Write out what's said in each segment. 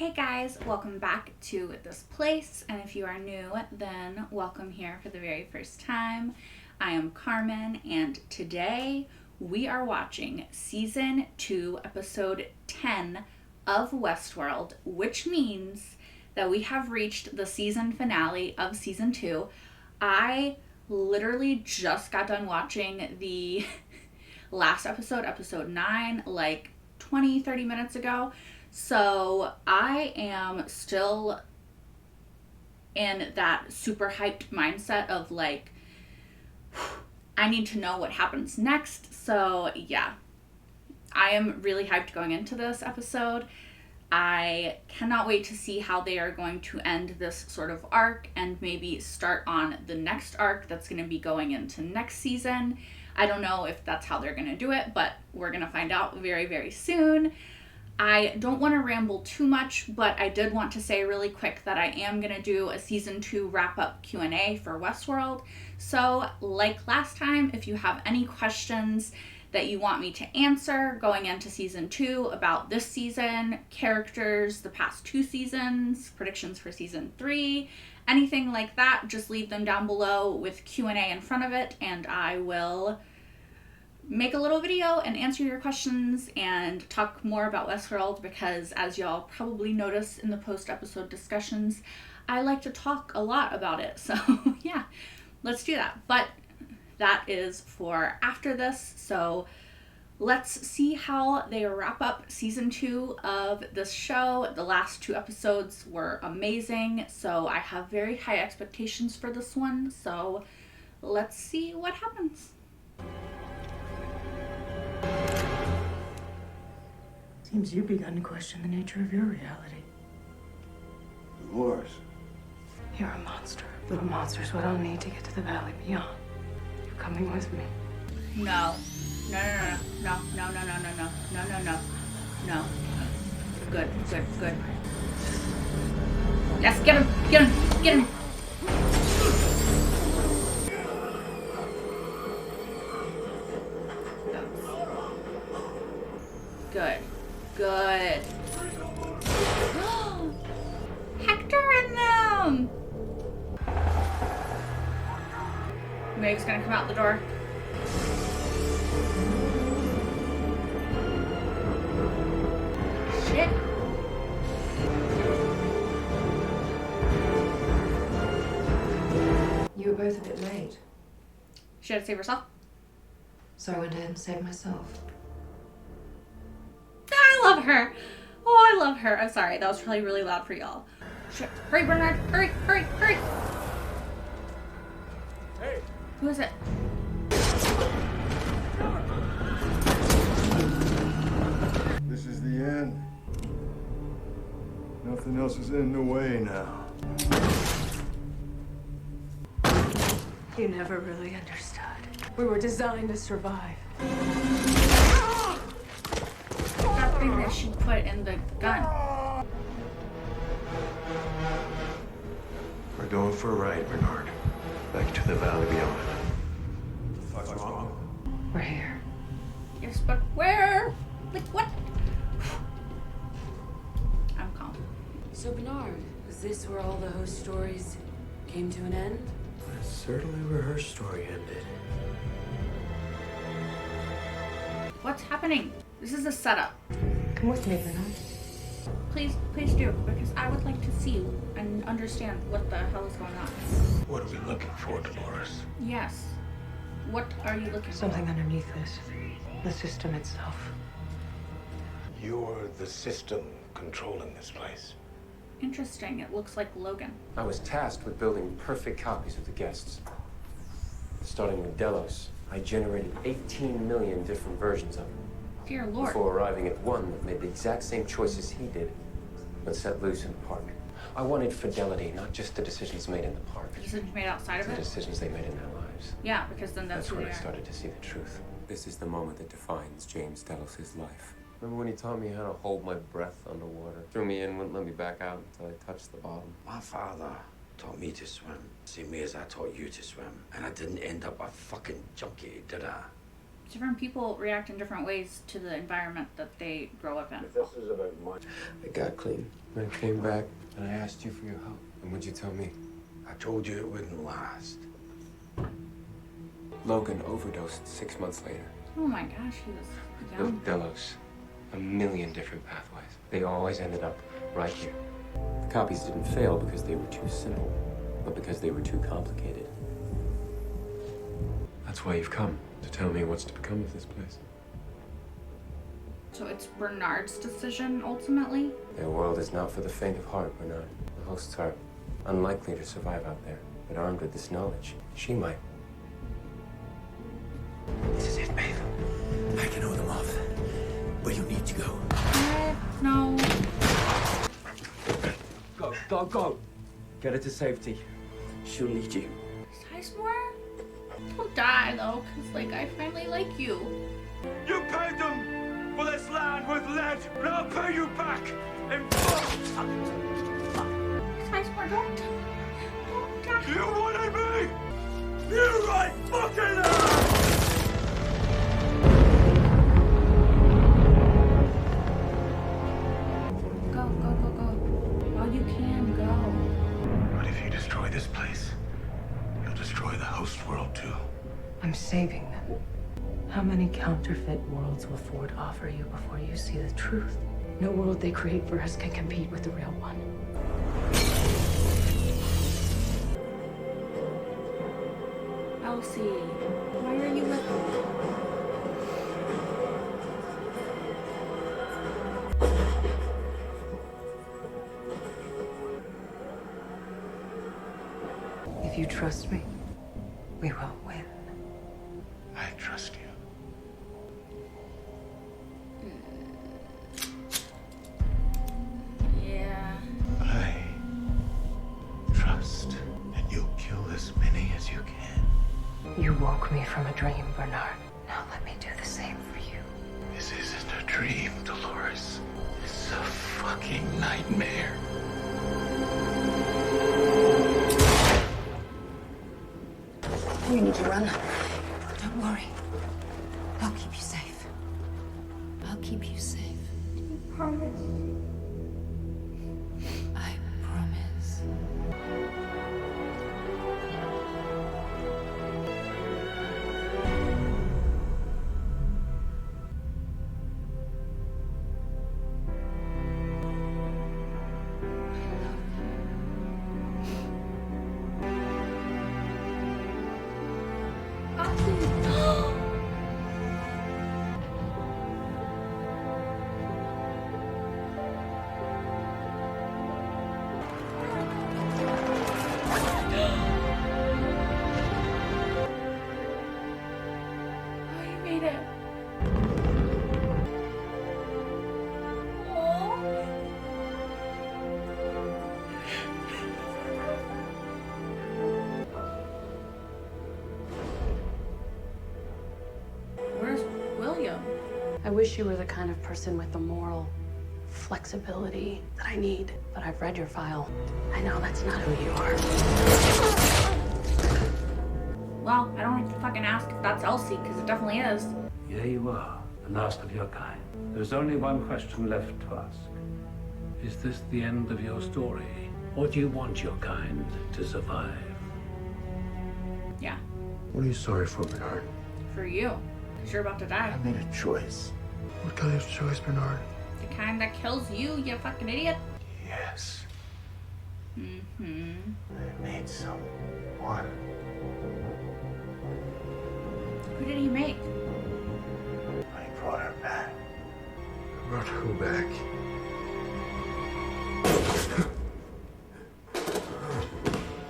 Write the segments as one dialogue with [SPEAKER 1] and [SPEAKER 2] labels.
[SPEAKER 1] Hey guys, welcome back to this place, and if you are new, then welcome here for the very first time. I am Carmen, and today we are watching Season 2, Episode 10 of Westworld, which means that we have reached the season finale of Season 2. I literally just got done watching the last episode, Episode 9, like 20-30 minutes ago. So I am still in that super hyped mindset of like, I need to know what happens next. So yeah, I am really hyped going into this episode. I cannot wait to see how they are going to end this sort of arc and maybe start on the next arc that's going to be going into next season. I don't know if that's how they're going to do it, but we're going to find out very, very soon. I don't want to ramble too much, but I did want to say really quick that I am going to do a Season 2 wrap-up Q&A for Westworld. So, like last time, if you have any questions that you want me to answer going into Season 2 about this season, characters, the past 2 seasons, predictions for Season 3, anything like that, just leave them down below with Q&A in front of it, and I will make a little video and answer your questions and talk more about Westworld, because as y'all probably notice in the post-episode discussions, I like to talk a lot about it. So yeah, let's do that. But that is for after this. So let's see how they wrap up Season 2 of this show. The last 2 episodes were amazing, so I have very high expectations for this one. So let's see what happens.
[SPEAKER 2] Seems you've begun to question the nature of your reality.
[SPEAKER 3] Yours?
[SPEAKER 2] You're a monster. Little monster's what I'll need to get to the valley beyond. You're coming with me.
[SPEAKER 1] No. No. Good. Yes, get him. Good. Hector and them! Maeve's gonna come out the door. Shit.
[SPEAKER 4] You were both a bit late,
[SPEAKER 1] She had to save herself.
[SPEAKER 4] so I went ahead and saved myself.
[SPEAKER 1] I love her. Oh, I love her. I'm sorry. That was probably really loud for y'all. Shit. Hurry, Bernard. Hurry.
[SPEAKER 3] Hey!
[SPEAKER 1] Who is it?
[SPEAKER 3] This is the end. Nothing else is in the way now.
[SPEAKER 2] You never really understood. We were designed to survive.
[SPEAKER 1] That thing that she put in the gun.
[SPEAKER 5] We're going for a ride, Bernard. Back to the valley beyond.
[SPEAKER 3] What's wrong?
[SPEAKER 2] We're here.
[SPEAKER 1] Yes, but where? Like, what? I'm calm.
[SPEAKER 6] So Bernard, is this where all the host stories came to an end?
[SPEAKER 5] That's certainly where her story ended.
[SPEAKER 1] What's happening? This is a setup.
[SPEAKER 4] Come with me, Bernard.
[SPEAKER 1] Please do, because I would like to see and understand what the hell is going on.
[SPEAKER 5] What are we looking for, Dolores?
[SPEAKER 1] Yes. What are you looking for?
[SPEAKER 2] Something underneath this. The system itself.
[SPEAKER 5] You're the system controlling this place.
[SPEAKER 1] Interesting. It looks like Logan.
[SPEAKER 7] I was tasked with building perfect copies of the guests. Starting with Delos, I generated 18 million different versions of him.
[SPEAKER 1] Dear Lord.
[SPEAKER 7] Before arriving at one that made the exact same choices he did when set loose in the park. I wanted fidelity, not just the decisions made in the park.
[SPEAKER 1] The decisions made outside of
[SPEAKER 7] The
[SPEAKER 1] it?
[SPEAKER 7] decisions they made in their lives.
[SPEAKER 1] Yeah, because then that's who
[SPEAKER 7] when
[SPEAKER 1] they
[SPEAKER 7] I
[SPEAKER 1] are.
[SPEAKER 7] started to see the truth. This is the moment that defines James Delos' life. Remember when he taught me how to hold my breath underwater? Threw me in, wouldn't let me back out until I touched the bottom.
[SPEAKER 8] My father taught me to swim, same way as I taught you to swim. And I didn't end up a fucking junkie, did I?
[SPEAKER 1] Different people react in different ways to the environment that they grow up in.
[SPEAKER 3] If this is about money.
[SPEAKER 5] I got clean.
[SPEAKER 7] I came back and I asked you for your help. And what'd you tell me?
[SPEAKER 8] I told you it wouldn't last.
[SPEAKER 7] Logan overdosed 6 months later.
[SPEAKER 1] Oh my gosh, he was young.
[SPEAKER 7] Delos. A million different pathways. They always ended up right here. The copies didn't fail because they were too simple, but because they were too complicated. That's why you've come, to tell me what's to become of this place.
[SPEAKER 1] So it's Bernard's decision, ultimately?
[SPEAKER 7] Their world is not for the faint of heart, Bernard. The hosts are unlikely to survive out there, but armed with this knowledge, she might.
[SPEAKER 8] This is it, Maeve. I can hold them off. But you need to go.
[SPEAKER 1] What? No.
[SPEAKER 8] Go. Get her to safety. She'll need you.
[SPEAKER 1] Sizemore? Don't die, though, because, like, I finally like you.
[SPEAKER 3] You paid them for this land with lead, and I'll pay you back in full.
[SPEAKER 1] Sizemore, don't die.
[SPEAKER 3] You wanted me! You right fucking there!
[SPEAKER 1] Go. While you can, go.
[SPEAKER 8] But if you destroy this place, you'll destroy the host world too.
[SPEAKER 2] I'm saving them. How many counterfeit worlds will Ford offer you before you see the truth? No world they create for us can compete with the real one.
[SPEAKER 1] Elsie, why are you with me?
[SPEAKER 2] If you trust me, we will win.
[SPEAKER 8] I trust you.
[SPEAKER 1] Yeah.
[SPEAKER 8] I trust that you'll kill as many as you can.
[SPEAKER 2] You woke me from a dream, Bernard. Now let me do the same for you.
[SPEAKER 8] This isn't a dream, Dolores. It's a fucking nightmare.
[SPEAKER 4] You need to run. Don't worry. I'll keep you safe. I'll keep you safe.
[SPEAKER 1] Promise.
[SPEAKER 4] I promise.
[SPEAKER 1] Oh, you made it. Oh. Where's William?
[SPEAKER 2] I wish you were the kind of person with the moral flexibility that I need, but I've read your file. I know that's not who you are.
[SPEAKER 1] Well, I don't have to fucking ask if that's Elsie, because it definitely is.
[SPEAKER 9] Here you are, the last of your kind. There's only one question left to ask. Is this the end of your story? Or do you want your kind to survive?
[SPEAKER 1] Yeah,
[SPEAKER 5] What are you sorry for, Bernard?
[SPEAKER 1] for you, because you're about to die.
[SPEAKER 5] I made a choice. What kind of choice, Bernard?
[SPEAKER 1] The kind that kills you, you fucking idiot.
[SPEAKER 8] Yes,
[SPEAKER 1] Mm-hmm.
[SPEAKER 8] I made someone.
[SPEAKER 1] Who did he make?
[SPEAKER 8] I brought her back.
[SPEAKER 5] Brought who back?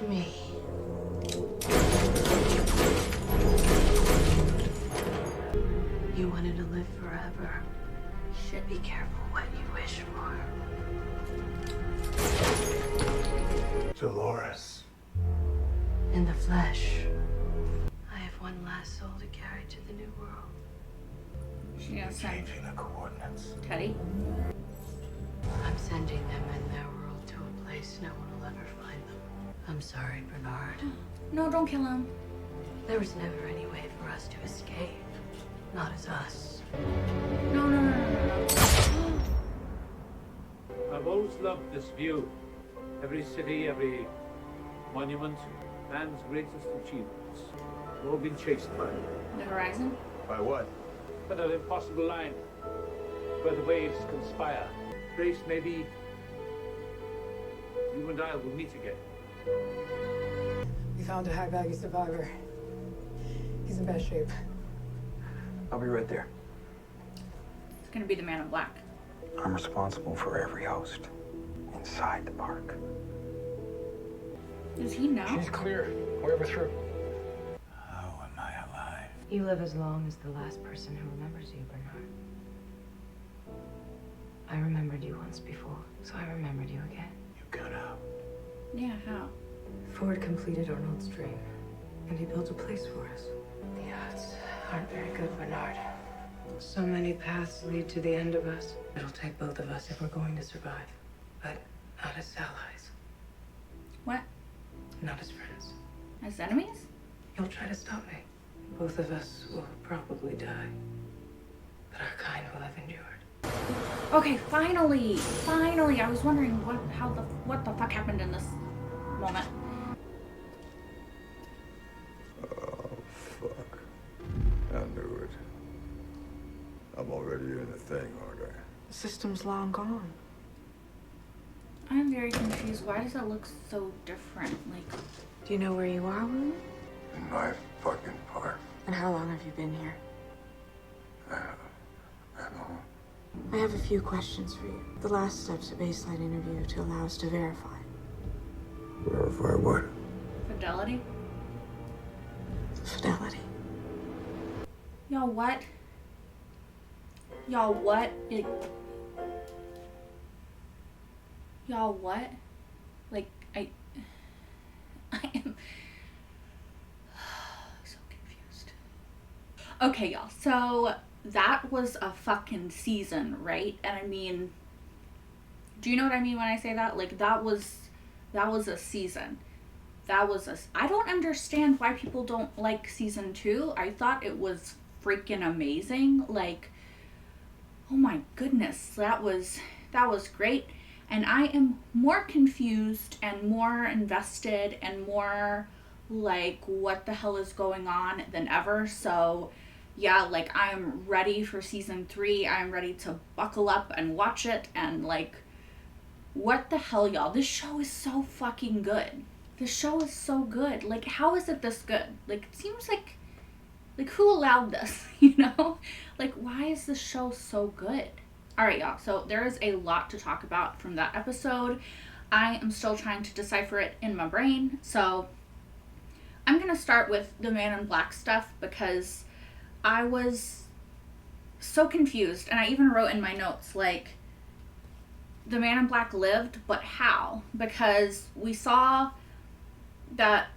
[SPEAKER 2] Me. You wanted to live forever.
[SPEAKER 1] Shit.
[SPEAKER 2] Be careful what you wish for.
[SPEAKER 8] Dolores.
[SPEAKER 2] In the flesh, I have one last soul to carry to the new world.
[SPEAKER 1] She gonna send
[SPEAKER 8] Changing the coordinates.
[SPEAKER 1] Teddy.
[SPEAKER 2] I'm sending them and their world to a place no one will ever find them. I'm sorry, Bernard.
[SPEAKER 1] No, don't kill him.
[SPEAKER 2] There was never any way for us to escape. Not as us.
[SPEAKER 1] No, no, no, no, no.
[SPEAKER 9] I've always loved this view. Every city, every monument, man's greatest achievements have all been chased by
[SPEAKER 1] The horizon?
[SPEAKER 5] By what?
[SPEAKER 9] but an impossible line where the waves conspire. Place maybe you and I will meet again.
[SPEAKER 10] We found a high-value survivor. He's in bad shape.
[SPEAKER 5] I'll be right there.
[SPEAKER 1] It's gonna be the Man in Black.
[SPEAKER 5] I'm responsible for every host inside the park.
[SPEAKER 1] Does he know?
[SPEAKER 5] She's clear. We're through.
[SPEAKER 8] How am I alive?
[SPEAKER 2] You live as long as the last person who remembers you, Bernard. I remembered you once before, so I remembered you again.
[SPEAKER 8] You got out.
[SPEAKER 1] Yeah, how?
[SPEAKER 2] Ford completed Arnold's dream, and he built a place for us. The odds aren't very good, Bernard. So many paths lead to the end of us. It'll take both of us if we're going to survive, but not as allies,
[SPEAKER 1] What?
[SPEAKER 2] not as friends.
[SPEAKER 1] As enemies?
[SPEAKER 2] You'll try to stop me. Both of us will probably die, but our kind will have endured.
[SPEAKER 1] Okay, finally! Finally! I was wondering what the fuck happened in this moment.
[SPEAKER 3] Oh, fuck. I knew it. I'm already in the thing, aren't I?
[SPEAKER 10] The system's long gone.
[SPEAKER 1] I'm very confused. Why does it look so different? Like,
[SPEAKER 10] Do you know where you are, William?
[SPEAKER 3] In my fucking park.
[SPEAKER 10] And how long have you been here?
[SPEAKER 3] I know.
[SPEAKER 10] I have a few questions for you. The last step's a baseline interview to allow us to verify.
[SPEAKER 3] Verify what?
[SPEAKER 1] fidelity?
[SPEAKER 10] Fidelity.
[SPEAKER 1] Y'all what? Y'all what? Y'all what? Like, I am so confused. Okay, y'all. So that was a fucking season, right? And I mean, do you know what I mean when I say that? Like, that was a season. I don't understand why people don't like season 2. I thought it was freaking amazing. Like, oh my goodness, that was great. And I am more confused and more invested and more like, what the hell is going on than ever. So yeah, like, I'm ready for season 3. I'm ready to buckle up and watch it. And like, what the hell, y'all? This show is so fucking good. This show is so good. Like, how is it this good? Like, it seems like who allowed this, you know? Like, why is this show so good? All right, y'all. So there is a lot to talk about from that episode. I am still trying to decipher it in my brain. So I'm going to start with the Man in Black stuff because I was so confused. And I even wrote in my notes, like, the Man in Black lived, but how? Because we saw that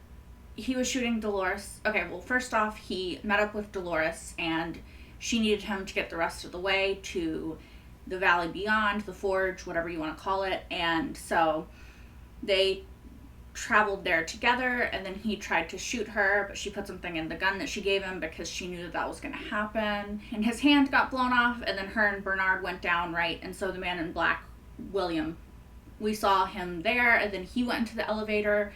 [SPEAKER 1] he was shooting Dolores. Okay, well, first off, he met up with Dolores and she needed him to get the rest of the way to the Valley Beyond, the Forge, whatever you want to call it. And so they traveled there together, and then he tried to shoot her, but she put something in the gun that she gave him because she knew that was going to happen. And his hand got blown off, and then her and Bernard went down, right? And so the Man in Black, William, we saw him there, and then he went into the elevator,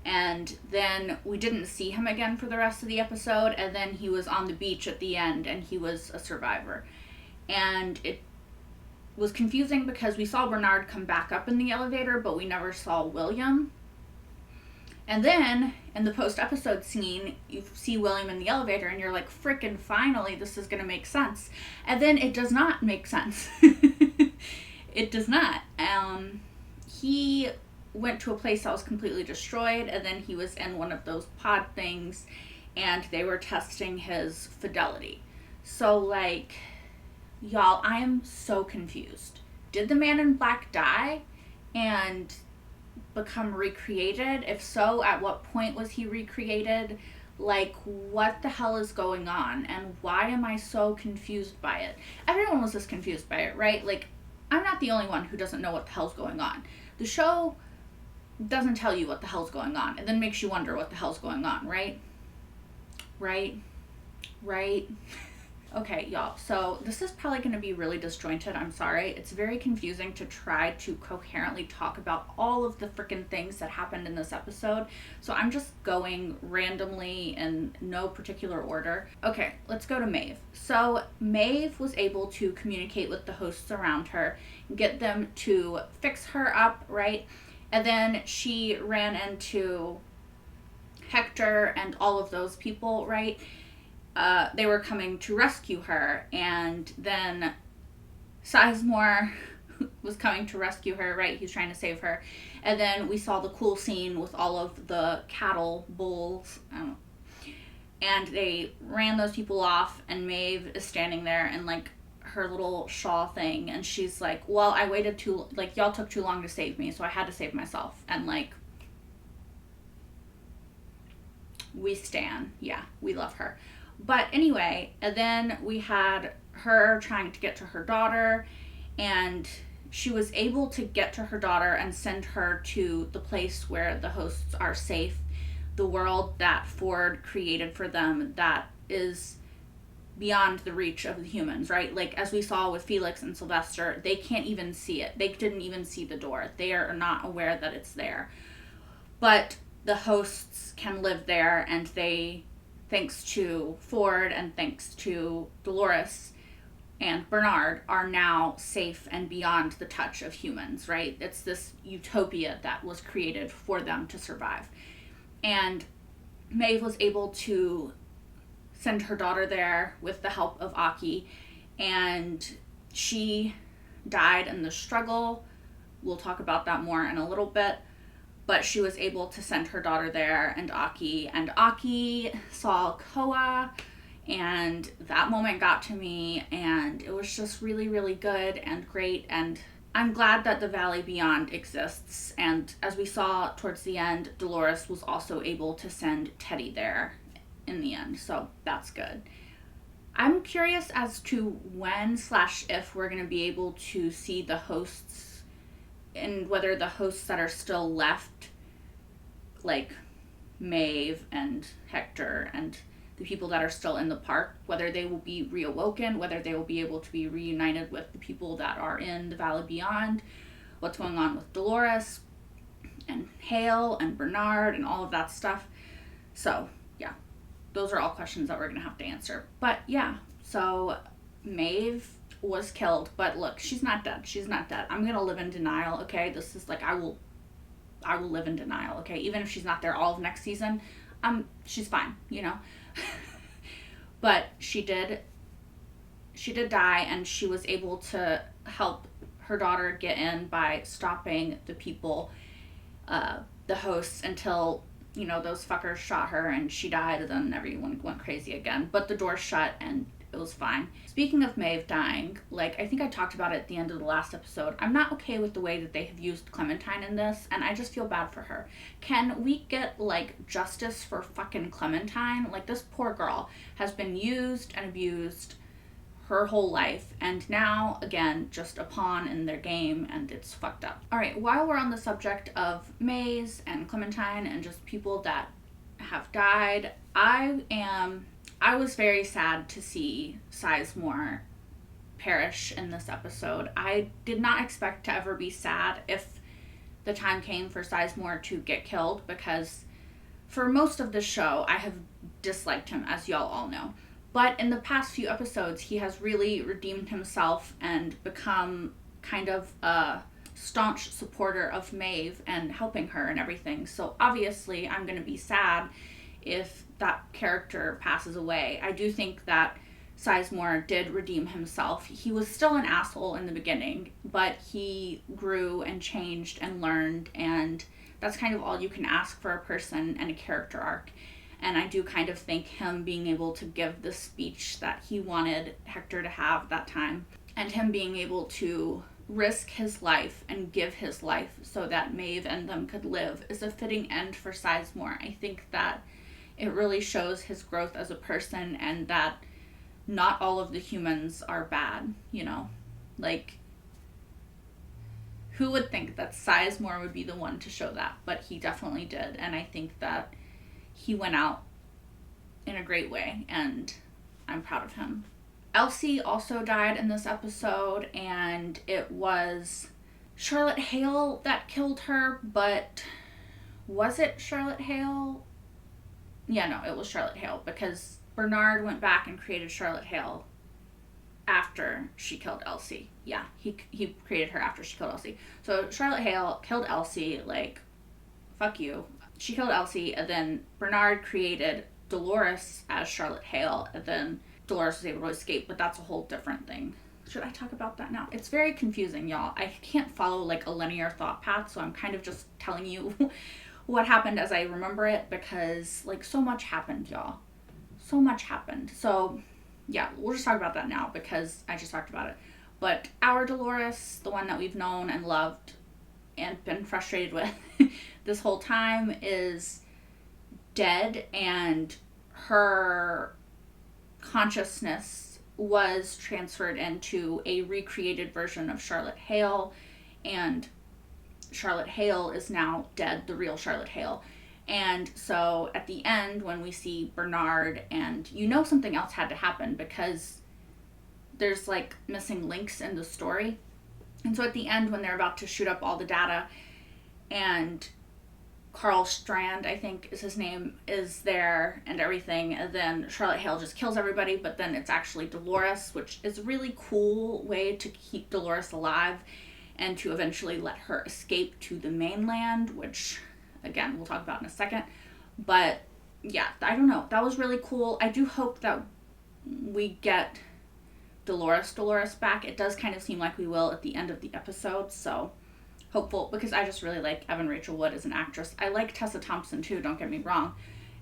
[SPEAKER 1] and then we didn't see him again for the rest of the episode, and then he was on the beach at the end, and he was a survivor. And it was confusing because we saw Bernard come back up in the elevator, but we never saw William. And then, in the post-episode scene, you see William in the elevator, and you're like, frickin' finally, this is gonna make sense. And then it does not make sense. It does not. He went to a place that was completely destroyed, and then he was in one of those pod things, and they were testing his fidelity. So, like, y'all, I am so confused. Did the Man in Black die and become recreated? If so, at what point was he recreated? Like, what the hell is going on? And why am I so confused by it? Everyone was just confused by it, right? Like, I'm not the only one who doesn't know what the hell's going on. The show doesn't tell you what the hell's going on. It then makes you wonder what the hell's going on, right? Right? Okay, y'all, so this is probably going to be really disjointed. I'm sorry. It's very confusing to try to coherently talk about all of the freaking things that happened in this episode. So I'm just going randomly in no particular order. Okay, let's go to Maeve. So Maeve was able to communicate with the hosts around her, get them to fix her up, right? And then she ran into Hector and all of those people, right? They were coming to rescue her, and then Sizemore was coming to rescue her, right? He's trying to save her. And then we saw the cool scene with all of the cattle bulls, and they ran those people off, and Maeve is standing there in like her little shawl thing, and she's like, well, I waited y'all took too long to save me, so I had to save myself. And like, we stan. Yeah, we love her. But anyway, and then we had her trying to get to her daughter, and she was able to get to her daughter and send her to the place where the hosts are safe, the world that Ford created for them that is beyond the reach of the humans, right? Like, as we saw with Felix and Sylvester, they can't even see it. They didn't even see the door. They are not aware that it's there. But the hosts can live there, and they, thanks to Ford and thanks to Dolores and Bernard, are now safe and beyond the touch of humans, right? It's this utopia that was created for them to survive. And Maeve was able to send her daughter there with the help of Aki, and she died in the struggle. We'll talk about that more in a little bit. But she was able to send her daughter there, and Aki saw Koa, and that moment got to me, and it was just really, really good and great, and I'm glad that the Valley Beyond exists. And as we saw towards the end, Dolores was also able to send Teddy there in the end, so that's good. I'm curious as to when/if we're going to be able to see the hosts, and whether the hosts that are still left, like Maeve and Hector and the people that are still in the park, whether they will be reawoken, whether they will be able to be reunited with the people that are in the Valley Beyond, what's going on with Dolores and Hale and Bernard and all of that stuff. So yeah, those are all questions that we're gonna have to answer. But yeah, so Maeve was killed, but look, she's not dead. She's not dead. I'm gonna live in denial, okay? This is like, I will live in denial, okay? Even if she's not there all of next season, she's fine, you know? But she did die, and she was able to help her daughter get in by stopping the people, the hosts, until, you know, those fuckers shot her and she died, and then everyone went crazy again. But the door shut and it was fine. Speaking of Maeve dying, like, I think I talked about it at the end of the last episode, I'm not okay with the way that they have used Clementine in this, and I just feel bad for her. Can we get, like, justice for fucking Clementine? Like, this poor girl has been used and abused her whole life, and now, again, just a pawn in their game, and it's fucked up. Alright, while we're on the subject of Maze and Clementine and just people that have died, I was very sad to see Sizemore perish in this episode. I did not expect to ever be sad if the time came for Sizemore to get killed, because for most of the show, I have disliked him, as y'all all know. But in the past few episodes, he has really redeemed himself and become kind of a staunch supporter of Maeve and helping her and everything. So obviously, I'm going to be sad if that character passes away. I do think that Sizemore did redeem himself. He was still an asshole in the beginning, but he grew and changed and learned, and that's kind of all you can ask for a person and a character arc. And I do kind of think him being able to give the speech that he wanted Hector to have that time, and him being able to risk his life and give his life so that Maeve and them could live, is a fitting end for Sizemore. I think that it really shows his growth as a person, and that not all of the humans are bad, you know? Like, who would think that Sizemore would be the one to show that? But he definitely did, and I think that he went out in a great way, and I'm proud of him. Elsie also died in this episode, and it was Charlotte Hale that killed her, but was it Charlotte Hale? Yeah, no, it was Charlotte Hale, because Bernard went back and created Charlotte Hale after she killed Elsie. Yeah, he created her after she killed Elsie. So Charlotte Hale killed Elsie, like, fuck you. She killed Elsie, and then Bernard created Dolores as Charlotte Hale, and then Dolores was able to escape, but that's a whole different thing. Should I talk about that now? It's very confusing, y'all. I can't follow like a linear thought path, so I'm kind of just telling you what happened as I remember it, because like so much happened, y'all. So much happened. So yeah, we'll just talk about that now because I just talked about it. But our Dolores, the one that we've known and loved and been frustrated with this whole time, is dead, and her consciousness was transferred into a recreated version of Charlotte Hale, and Charlotte Hale is now dead, the real Charlotte Hale. And so at the end, when we see Bernard, and you know something else had to happen because there's like missing links in the story. And so at the end, when they're about to shoot up all the data, and Carl Strand, I think is his name, is there and everything, and then Charlotte Hale just kills everybody, but then it's actually Dolores, which is a really cool way to keep Dolores alive and to eventually let her escape to the mainland, which again we'll talk about in a second. But yeah, I don't know, that was really cool. I do hope that we get Dolores back. It does kind of seem like we will at the end of the episode, so hopeful, because I just really like Evan Rachel Wood as an actress. I like Tessa Thompson too, don't get me wrong.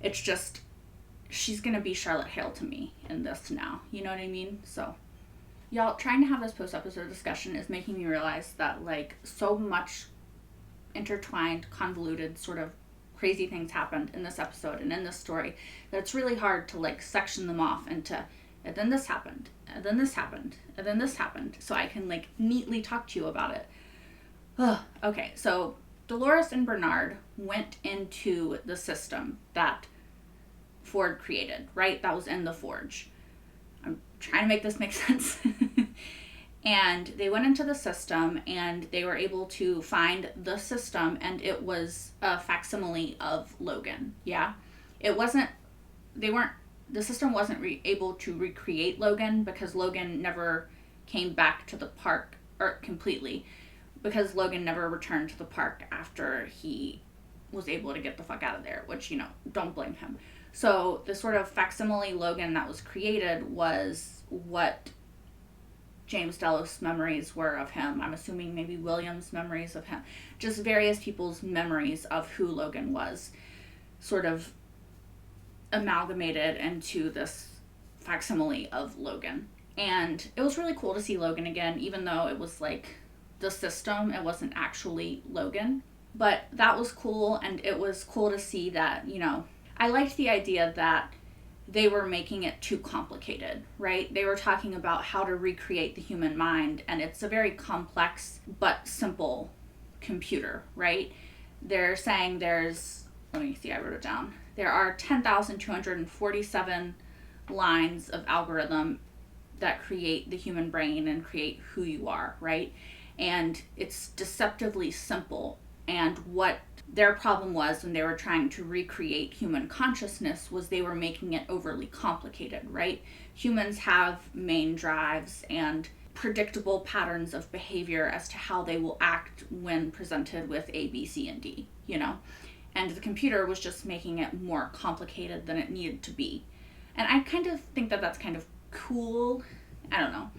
[SPEAKER 1] It's just, she's gonna be Charlotte Hale to me in this now. You know what I mean? So, y'all, trying to have this post-episode discussion is making me realize that, like, so much intertwined, convoluted, sort of crazy things happened in this episode and in this story that it's really hard to, like, section them off into, and then this happened, and then this happened, and then this happened, so I can, like, neatly talk to you about it. Okay, so Dolores and Bernard went into the system that Ford created, right? That was in the Forge. I'm trying to make this make sense. And they went into the system, and they were able to find the system, and it was a facsimile of Logan. Yeah, the system wasn't able to recreate Logan, because Logan never came back to the park, or completely, because Logan never returned to the park after he was able to get the fuck out of there, which, you know, don't blame him. So the sort of facsimile Logan that was created was what James Delos' memories were of him. I'm assuming maybe William's memories of him. Just various people's memories of who Logan was, sort of amalgamated into this facsimile of Logan. And it was really cool to see Logan again, even though it was like the system, it wasn't actually Logan. But that was cool, and it was cool to see that, you know, I liked the idea that they were making it too complicated, right? They were talking about how to recreate the human mind, and it's a very complex but simple computer, right? They're saying there's, let me see, I wrote it down. There are 10,247 lines of algorithm that create the human brain and create who you are, right? And it's deceptively simple. And what their problem was when they were trying to recreate human consciousness was they were making it overly complicated, right? Humans have main drives and predictable patterns of behavior as to how they will act when presented with A, B, C, and D, you know? And the computer was just making it more complicated than it needed to be. And I kind of think that that's kind of cool. I don't know.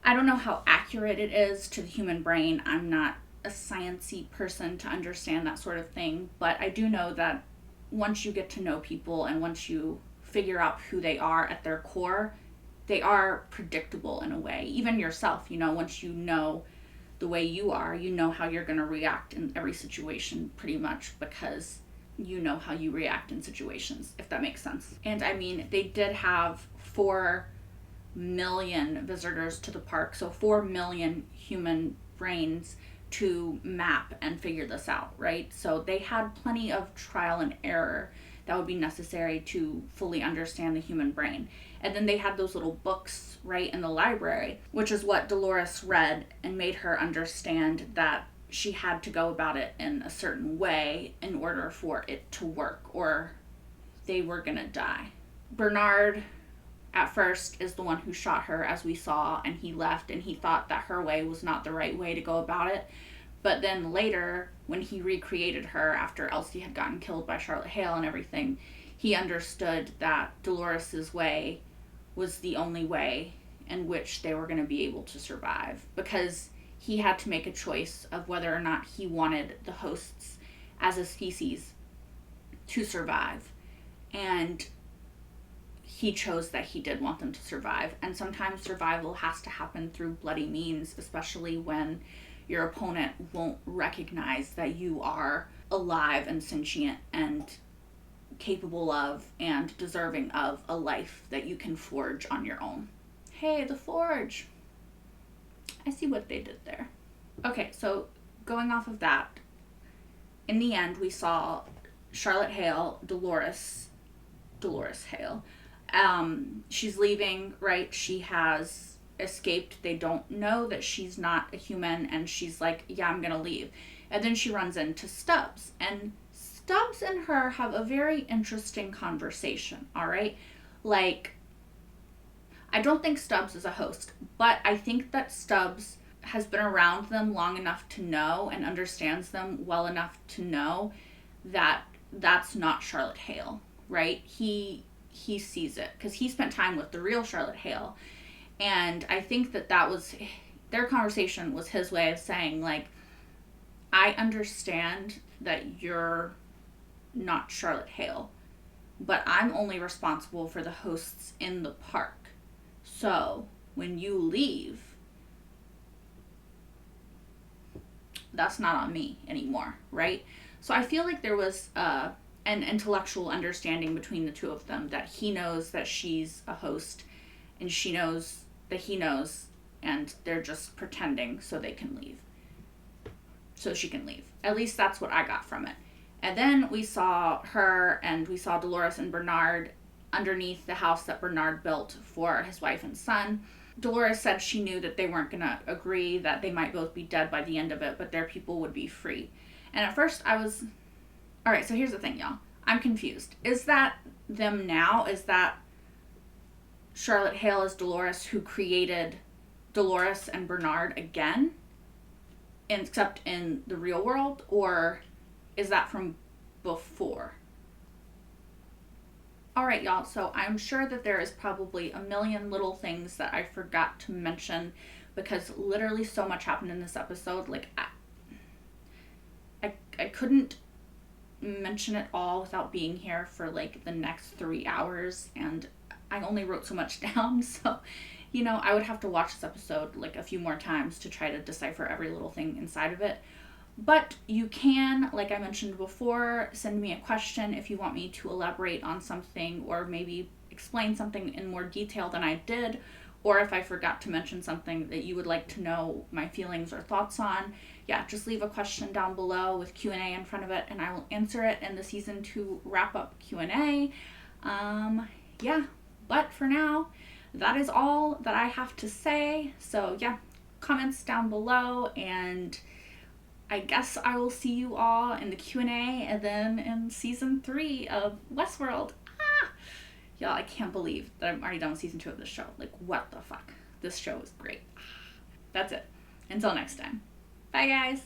[SPEAKER 1] I don't know how accurate it is to the human brain. I'm not a sciencey person to understand that sort of thing, but I do know that once you get to know people and once you figure out who they are at their core, they are predictable in a way. Even yourself, you know, once you know the way you are, you know how you're going to react in every situation pretty much, because you know how you react in situations, if that makes sense. And I mean, they did have 4 million visitors to the park, so 4 million human brains to map and figure this out, right? So they had plenty of trial and error that would be necessary to fully understand the human brain. And then they had those little books, right, in the library, which is what Dolores read and made her understand that she had to go about it in a certain way in order for it to work, or they were gonna die. Bernard, at first, is the one who shot her, as we saw, and he left, and he thought that her way was not the right way to go about it. But then later, when he recreated her after Elsie had gotten killed by Charlotte Hale and everything, he understood that Dolores's way was the only way in which they were going to be able to survive, because he had to make a choice of whether or not he wanted the hosts as a species to survive. And he chose that he did want them to survive. And sometimes survival has to happen through bloody means, especially when your opponent won't recognize that you are alive and sentient and capable of and deserving of a life that you can forge on your own. Hey, the forge. I see what they did there. Okay, so going off of that, in the end we saw Charlotte Hale, Dolores Hale. She's leaving, right? She has escaped. They don't know that she's not a human, and she's like, yeah, I'm gonna leave. And then she runs into Stubbs, and Stubbs and her have a very interesting conversation, all right? Like, I don't think Stubbs is a host, but I think that Stubbs has been around them long enough to know and understands them well enough to know that that's not Charlotte Hale, right? He sees it because he spent time with the real Charlotte Hale. And I think that was, their conversation was his way of saying, like, I understand that you're not Charlotte Hale, but I'm only responsible for the hosts in the park. So when you leave, that's not on me anymore, right? So I feel like there was an intellectual understanding between the two of them, that he knows that she's a host and she knows that he knows, and they're just pretending so they can leave. So she can leave. At least that's what I got from it. And then we saw her, and we saw Dolores and Bernard underneath the house that Bernard built for his wife and son. Dolores said she knew that they weren't going to agree, that they might both be dead by the end of it, but their people would be free. And at first I was... Alright, so here's the thing, y'all. I'm confused. Is that them now? Is that Charlotte Hale is Dolores, who created Dolores and Bernard again, except in the real world? Or is that from before? Alright, y'all, so I'm sure that there is probably a million little things that I forgot to mention, because literally so much happened in this episode. Like, I couldn't mention it all without being here for like the next 3 hours, and I only wrote so much down, so, you know, I would have to watch this episode like a few more times to try to decipher every little thing inside of it. But you can, like I mentioned before, send me a question if you want me to elaborate on something, or maybe explain something in more detail than I did, or if I forgot to mention something that you would like to know my feelings or thoughts on. Yeah, just leave a question down below with Q&A in front of it, and I will answer it in the season 2 wrap-up Q&A. Yeah, but for now, that is all that I have to say. So yeah, comments down below, and I guess I will see you all in the Q&A, and then in season 3 of Westworld. Y'all, I can't believe that I'm already done with season 2 of this show. Like, what the fuck? This show is great. That's it. Until next time. Bye, guys.